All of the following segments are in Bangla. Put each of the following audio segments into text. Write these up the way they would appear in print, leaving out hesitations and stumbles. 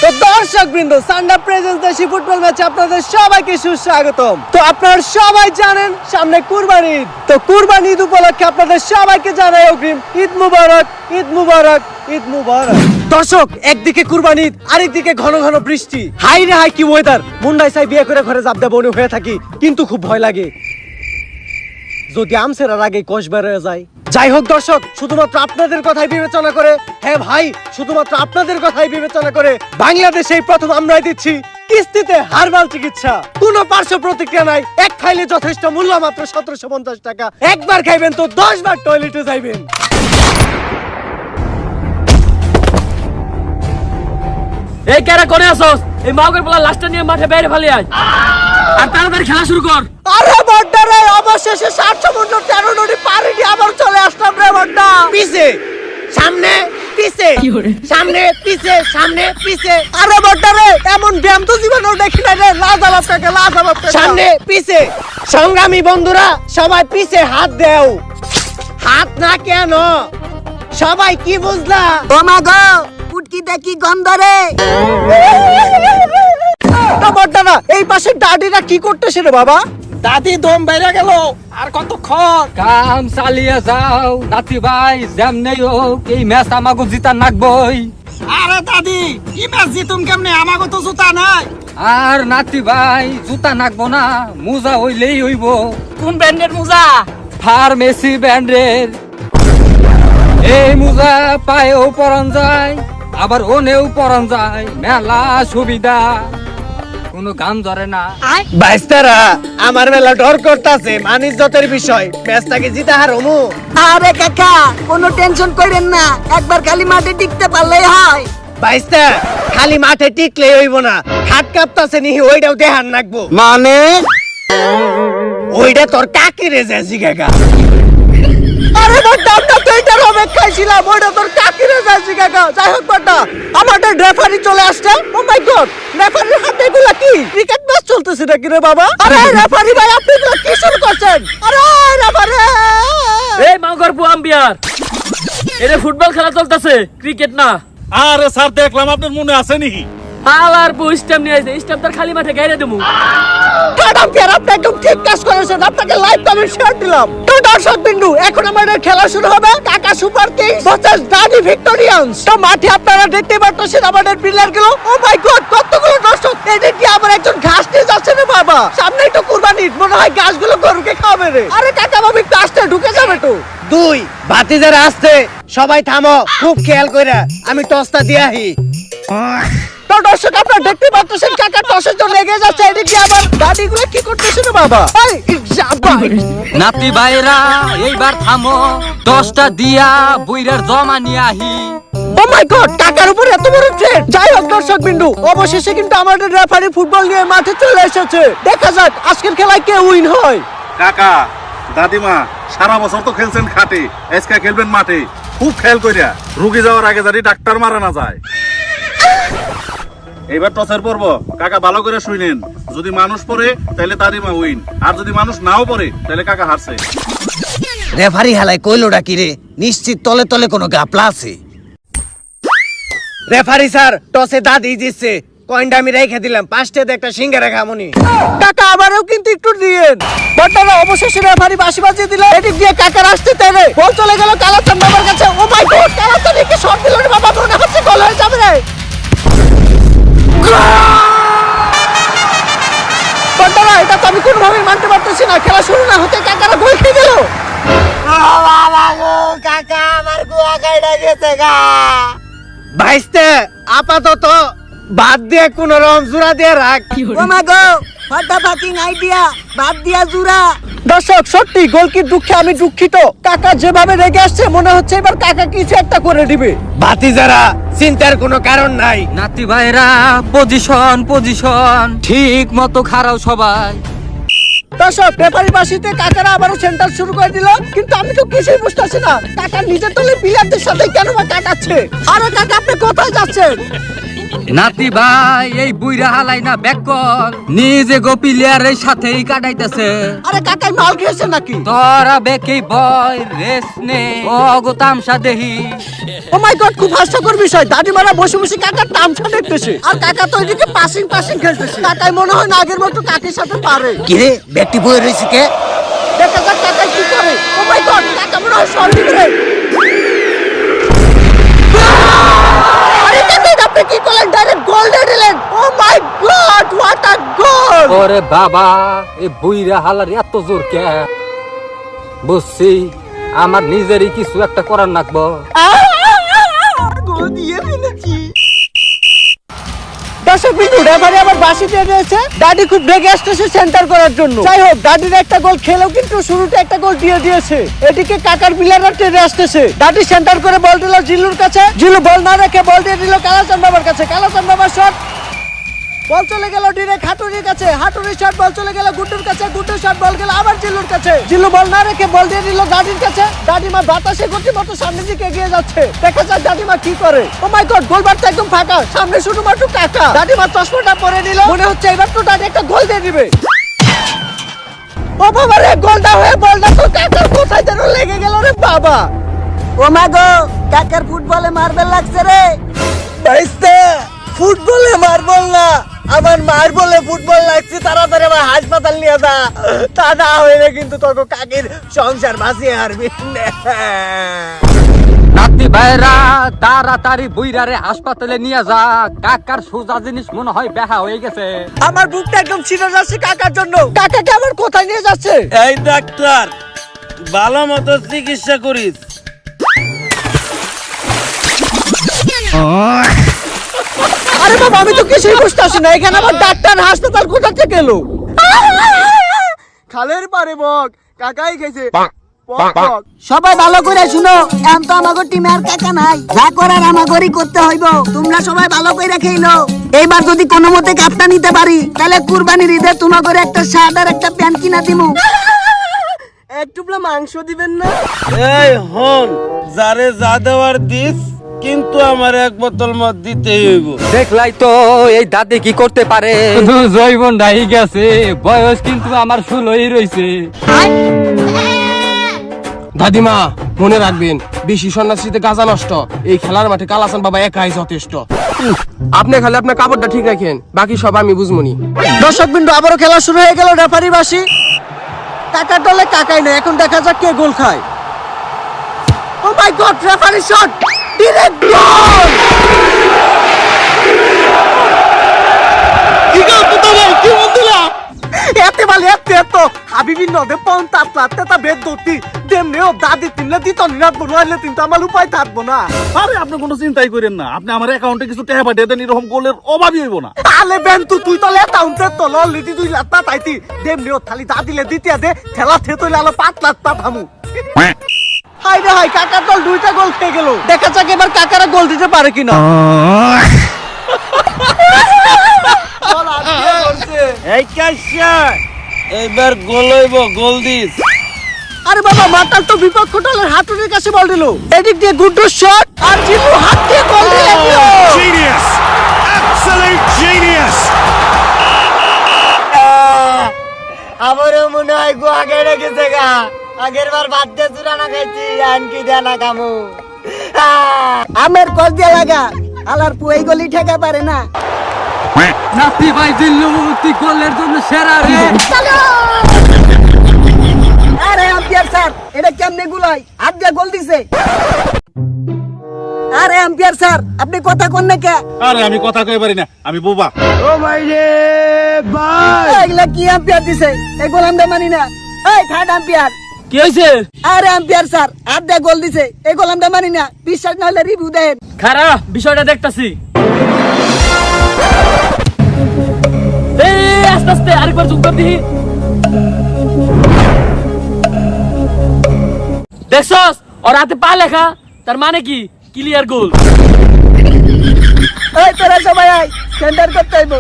তো দর্শকবৃন্দ, সান্ডা প্রেজেন্স দেশি ফুটবল ম্যাচে আপনাদের সবাইকে সুস্বাগতম। তো আপনারা সবাই জানেন সামনে কুরবানি ঈদ। তো কুরবানি ঈদ উপলক্ষে আপনাদের সবাইকে জানাই অগ্রিম ঈদ মুবারক, ঈদ মুবারক, ঈদ মুবারক। দর্শক, একদিকে কুরবানি ঈদ, আরেকদিকে ঘন ঘন বৃষ্টি। হাই রে হাই, কি ওয়েদার! মুন্ডাই সাই বিয়ে করে ঘরে জাপ দেবো হয়ে থাকি, কিন্তু খুব ভয় লাগে যদি আমসেরার আগে কোষ বের হয়ে যায়। যাই হোক দর্শক, শুধুমাত্র আপনাদের কথাই বিবেচনা করে, হ্যাঁ ভাই, শুধুমাত্র আপনাদের কথাই বিবেচনা করে বাংলাদেশে প্রথম আমরাই দিচ্ছি কিস্তিতে হারবাল চিকিৎসা। কোনো পার্শ্ব প্রতিক্রিয়া নাই, এক খাইলে যথেষ্ট, মূল্য মাত্র 1750 টাকা। একবার খাইবেন তো 10 বার টয়লেটে যাইবেন। এই কেরা করে আসস? এই মাউকের বলা লাস্টটা নিয়ে মাঠে বাইরে ফেলে আয় আর তাড়াতাড়ি খেলা শুরু কর। আরে বড়টা রে, অবশেষে 60 সমুদ্র 13 নদী পাড়ি দিয়ে আবার চলে আসলাম রে বড়টা। পিছে সামনে পিছে সামনে পিছে সামনে পিছে। আরে বড়টা রে, এমন ব্যায়াম তো জীবনেও দেখি নাই রে। লাজাবাব কাকা, লাজাবাব কাকা। সামনে পিছে। সংগ্রামী বন্ধুরা, সবাই পিছে হাত দেও। হাত না কেন, সবাই কি বুঝলা? ও মা গো, পুটকি দেখি গন্ধ রে। না, এই পাশে দাদিরা কি করতেছে রে বাবা? দাদি দম বাইরে গেল, আর কতক্ষণ কাম চালিয়ে যাও নাতি ভাই। যেমনি হোক এই ম্যাচ আমাকে জিতা নাকবই। আরে দাদি, কি ম্যাচ জিতুম কেমনে? আমাগো তো জুতা নাই। আর নাতি ভাই, জুতা নাকবো না, মুজা হইলেই হইব। কোন ব্র্যান্ডের মোজা? ফার্মেসি ব্র্যান্ডের। এই মুজা পায়েও পরান যায়, আবার ওনেও পরান যায়, মেলা সুবিধা, কোনো গান ধরে না। বাইস্তারা, আমার মেলা ডর করতেছে, মানিজ্যতের বিষয়। ম্যাচটাকে জিতা হারমু। আরে কাকা, কোনো টেনশন করেন না, একবার খালি মাঠে টিকতে পারলেই হয়। বাইস্তা, খালি মাঠে টিকলে হইব না, হাত কাঁপতাছে নি, ওইটাও দেহার নাকবো। মানে ওইটা তোর কাকি রে যাইছি কাকা। আরে বাটা, আমরা তো এটার অপেক্ষায় ছিলাম, ওইটা তোর কাকি রে যাইছি কাকা। যাই হোক বাটা, আমাদের রেফারি চলে আসছে। ও মাই গড, রেফারির হাতে এগুলা কি? ক্রিকেট ম্যাচ চলতেছে নাকি রে বাবা? আরে রেফারি ভাই, আপনি এগুলা কি শুরু করছেন? আরে রেফারি! এই মাউকার আম্বিয়ার, এটা ফুটবল খেলা চলতেছে, ক্রিকেট না। আরে স্যার, দেখলাম আপনার মনে আছে নি? আলার স্টেম নিয়ে আসে, স্টেম তার খালি মাঠে গাইরে দেবো। ম্যাডাম কি, আপনি একদম ঠিক কাজ করেছেন, আপনাকে লাইভ কমেন্ট শেয়ার দিলাম। তো দর্শক বিন্দু, এখন আমাদের খেলা শুরু হবে। কাকা সুপার কিংস ভার্সেস দাদি ভিক্টোরিয়ান্স। তো মাঠে আপনারা দেখতে পাচ্ছেন আমাদের প্লেয়ার গুলো। ও মাই গড, কতগুলো দর্শক! এদিকে আবার একজন ঘাস নিয়ে যাচ্ছে রে বাবা। সামনেই তো কুরবানি ঈদ, মনে হয় ঘাসগুলো গরুকে খাওয়াবে রে। আরে কাকা ভাবি, কাজটা ঢুকে যাবে তো। দুই ভাতিজারা আসছে, সবাই থামো, খুব খেয়াল কইরা আমি টসটা দিয়াহি। তো দর্শক, আপনারা দেখতে পাচ্ছেন কাকা টসের জন্য এগিয়ে যাচ্ছে। এদিকে আবার দাদিগুলো কি করতেছে রে বাবা? নাতি ভাইরা, এইবার থামো, 10টা দিয়া বুইরার জমা নিয়ে আহি। ও মাই গড, কাকার উপর এত বড় ট্রেড! যাই হোক দর্শক বিন্দু, অবশেষে কিন্তু আমাদের রেফারি ফুটবল নিয়ে মাঠে চলে এসেছে। দেখা যাক আজকের খেলায় কে উইন হয়। কাকা, দাদিমা, সারা বছর তো খেলছেন খাটে, আজকে খেলবেন মাঠে। খুব খেয়াল কইরা, রুগী যাওয়ার আগে জানি ডাক্তার মারা না যায়। এবার টসের পর্ব, কাকা ভালো করে শুনেন। যদি মানুষ পড়ে তাহলে দাদিমা উইন, আর যদি মানুষ নাও পড়ে তাহলে কাকা হারছে। রেফারি হেলায় কইলোটা কি রে? নিশ্চিত তলে তলে কোনো গাপলা আছে। রেফারি স্যার, টসে দাদি জিতছে, কয়েনটা আমি রেখে দিলাম। 5টাতে একটা সিঙ্গারা খামুনি। কাকা আমারও কিন্তু একটু দিয়েন। বটরা অবশেষে রেফারি বাঁশি বাজিয়ে দিল। এদিক দিয়ে কাকার আসতে তেরে বল চলে গেল কালাচান বাবার কাছে। ও মাই গড, কালাচান কি শট দিল রে বাবা, মনে হচ্ছে গোল হয়ে যাবে রে। বটরা, এটা তো আমি কোনোভাবেই মানতে পারতেছি না। খেলা শুরু না হতে কাকারা গোল খেয়ে গেল। কাকা, আমার গুয়া কাইটা গেছে গা। ভাইস্তে, আপাতত বাদ দিয়ে কোন রকম জোড়া দিয়ে রাখ। ও মা গো, হোয়াট দ্য ফাকিং আইডিয়া, বাদ দিয়া জুরা। দর্শক, সত্যি গোলকির দুঃখে আমি দুঃখিত। কাকা যেভাবে রেগে আসছে, মনে হচ্ছে এবার কাকা কিছু একটা করে দিবে। ভাতিজারা, চিন্তার কোনো কারণ নাই। নাতি ভাইরা, পজিশন পজিশন ঠিক মতো খারাও সবাই। দর্শক, রেফারি বাসিতে কাকারা আবারও সেন্টার শুরু করে দিল, কিন্তু আমি তো কিছুই বুঝতেছি না কাকা নিজের দলের প্লেয়ারদের সাথে কেন বা কাটাচ্ছে। আরে কাকা, আপনি কোথায় যাচ্ছেন? নাতি ভাই এই বুইরা হালাই না ব্যাকল নিজে গো প্লেয়ারের সাথেই কাটাইতেছে। আরে কাকাই মাল খেয়েছে নাকি? তোরা বেকেই বয় রেস নে ও গো তামসা দেহি। ও মাই গড, খুব হাস্যকর বিষয়। দাদিমারা বসে বসে কাকার তামসা দেখতেছে আর কাকা তো এদিকে পাসিং খেলতেছে। কাকাই মনে হয় না আগের মতো কাকের সাথে পারে। কি রে ব্যক্তি বই রয়েছে কে? দেখা যাক কাকাই কি করে। ও মাই গড, কাকা মনে হয় শট দিচ্ছে। আরে কাকাই আপনি কি করলেন? ডাইরেক্ট গোল দিয়ে দিলেন। ও মাই গড, হোয়াট আ গোল! ওরে বাবা, এই বুইরা হালার এত জোর কে? বুঝছি আমার নিজেরই কিছু একটা করার লাগবো। গোল দিয়ে ফেলেছি। দর্শক বিন্দু, রেফারি আবার বাঁশি দিয়ে দিয়েছে। দাদি খুব রেগে আসতেছে সেন্টার করার জন্য। যাই হোক, দাদির একটা গোল খেলেও কিন্তু শুরুতে একটা গোল দিয়ে দিয়েছে। এদিকে কাকার প্লেয়াররা টেনে আসতেছে। দাদি সেন্টার করে বল দিল জিল্লুর কাছে। জিল্লু বল না রেখে বল দিয়ে দিল কালাচান বাবার কাছে। কালাচান বাবার শট, বল চলে গেল ডিরেক্ট হাটুরির কাছে। হাটুরির শট, বল চলে গেল গুড্ডুর কাছে। গুড্ডুর শট, বল গেল আবার জিল্লুর কাছে। জিল্লু বল না রেখে বল দিয়ে দিল দাদির কাছে। দাদিমা বাতাসে গতিমতো সামনের দিকে এগিয়ে যাচ্ছে। দেখা যাক দাদিমা কি করে। ও মাই গড, গোলবার তো একদম ফাঁকা, সামনে শুধুমাত্র কাকা। দাদিমা চশমাটা পরে নিল, মনে হচ্ছে এবার তো দাদি একটা গোল দিয়ে দিবে। ও বাবা রে, গোলটা হয়ে বলটা তো কাকার কোথায় যেন লেগে গেল রে বাবা। ও মা গো, কাকার ফুটবলে মারবেল লাগছে রে। বাইস্তা, ফুটবলে মারবল না, আমার মারবলে ফুটবল লাগছে। তাড়াতাড়ি আমার হাসপাতাল নিয়ে যা, তা না হইলে কিন্তু তোর কাকির সংসার বাঁচিয়ে হারবি। নাতি ভাইরা তাড়াতাড়ি বুইরারে হাসপাতালে নিয়ে যা, কাকার সোজা জিনিস মনে হয় বেহা হয়ে গেছে। আমার বুকটা একদম ছিঁড়ে যাচ্ছে কাকার জন্য। কাকাকে আবার কোথায় নিয়ে যাচ্ছে? এই ডাক্তার, ভালো মতো চিকিৎসা করিস। আরে বাবা, আমি তো কিছুই বুঝতে আসি না, এখানে আবার ডাক্তার হাসপাতাল কোথা থেকে এলো? খালের পারে বক, কাকাই গেছে। সবাই ভালো করে শুনো, এখন তো আমাগো টিমে আর কাকা নাই। যা করার আমাগোরই করতে হইব। তোমরা সবাই ভালো করে খেলো। এইবার যদি কোনো মতে কাপটা নিতে পারি, তাহলে কুরবানির ঈদে তোমাগোরে একটা শার্ট আর একটা প্যান্ট কিনা দিমু। একটু মাংস দিবেন না? এই হন, যারে যা দেওয়ার দিস, কিন্তু আমার এক বোতল মদ দিতেই হইব। দেখলাই তো এই দাদি কি করতে পারে। শুধু জৈবন ডাই গেছে, বয়স কিন্তু আমার 16ই রইছে। দাদিমা মনে রাখবেন, বেশি সন্ন্যাসীতে গাজা নষ্ট। এই খেলার মাঠে কালাচান বাবা একাই যথেষ্ট। আপনি খালি আপনার কাপড়টা ঠিক রাখেন, বাকি সব আমি বুঝমনি। দর্শক বিন্দু, আবারও খেলা শুরু হয়ে গেল। রেফারি বাসি। কাকার দলে কাকাই না, এখন দেখা যাক কে গোল খায়। ও মাই গড, রেফারি শট, ডিরেক্ট গোল! কি গোল তো ভাই, কি বন্ধুরা! এতে বলে এত হাবিবি নদে পন তাপলাতে তা বেদ দতি দেমনেও দাদি তিনলে দিত নিরাত বড়াইলে তিন তো আমার উপায় থাকবো না। আরে আপনি কোনো চিন্তাই করেন না, আপনি আমার অ্যাকাউন্টে কিছু টাকা পাঠিয়ে দেন, এরকম গোলের অভাবই হইব না। আলে বেন্তু, তুই তো লেতা উনতে তো লিটি দুই লাত্তা তাইতি দেমনেও থালি দাদিলে দিতিয়া দে ঠেলা থে তইলে আলো 5 লাত্তা থামু। হাই রে হাই, কাকার দল 2টা গোল খেয়ে গেল। দেখা যাক এবার কাকারা গোল দিতে পারে কিনা। এই কাশা, এইবার গোল হইব, গোল দিস। আরে বাবা, মাতাল তো বিপক্ষ দলের হাতুড়ির কাছে বল দিল। এদিক দিয়ে গুড্ডু শট আর জিতু হাত দিয়ে গোল দিয়ে দিল। Genius! Absolute genius! আমারও মনে হয় গো আগে রেখেছে গা। আগের বার ভাত দিয়ে চুরানা খাইছি, আনকি দেনা কামু। আমের কল দিয়ে লাগা, আলার পুয়াই গলি ঠেকা পারে না। নাতি ভাই দিল্লু তুই গোলের জন্য সেরা রে। আরে আম্পিয়ার স্যার, এটা কেমনে গুলাই? হাত দিয়ে গোল দিছে। আরে আম্পিয়ার স্যার, আপনি কথা কোন না কে? আরে আমি কথা কই পারি না, আমি বোবা। এগুলা কি আম্পিয়ার দিছে? এই গোল আমরা মানি না। এই থার্ড আম্পিয়ার, কি হয়েছে? আরে আম্পিয়ার স্যার, হাত দিয়ে গোল দিছে, এই গোল আমরা মানি না। বিশ্বাস না হলে রিভিউ দেন। খারাপ বিষয়টা দেখতাছি। এই আস্তে আস্তে আরেকবার যোগ কর দিহি। দেখছস ওর হাতে পা লেখা, তার মানে কি ক্লিয়ার গোল। এই তোরা সবাই আয়, সেন্টার করতে হইব।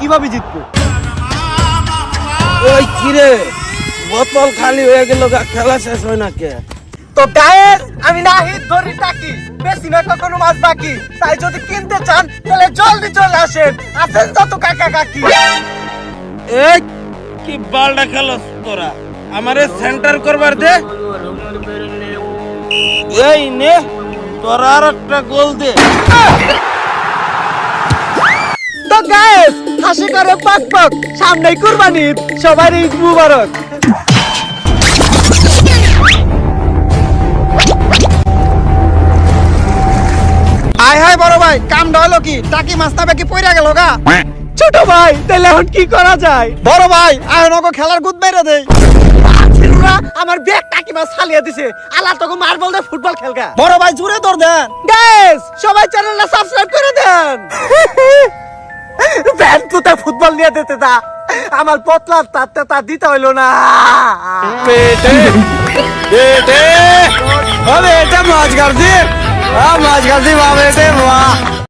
কিভাবে জিতবো। ওই কিরে বোতল খালি হয়ে গেল খেলা শেষ হয় না কে? তো গায়েস আমি নাহিদ ধরি তাকি বেশি না কোনো মাছ বাকি, তাই যদি কিনতে চান তাহলে জলদি চলে আসেন, আছেন যত কাকা কাকি। এই কি বালটা খেলস তোরা, আমারে সেন্টার করবার দে। এই নে তোরা আর একটা গোল দে। তো গায়েস হাসি করে পাক পাক, সামনে কুরবানি ঈদ, সবার ঈদ মুবারক। আয় হায় বড় ভাই, কামটা হলো কি? টাকি মাছটা বাকি পইরা গেল গা। ছোট ভাই তাহলে এখন কি করা যায়? বড় ভাই আয় নগো খেলার গুদ বাইরে দেই। ছিলুরা আমার ব্যাগ টাকি মাছ ফালিয়ে দিছে, আলা তোকে মার্বল দিয়ে ফুটবল খেলগা। বড় ভাই জুড়ে দৌড় দেন। গাইস সবাই চ্যানেলটা সাবস্ক্রাইব করে দেন। ব্যাট কোথা ফুটবল নিয়ে দিতে তা আমার পতলা তাতে তা দিতে হইলো না। বেটে বেটে ও বেটা মাছ গার্দি, মাছ গার্দি বা বেটে বাহ।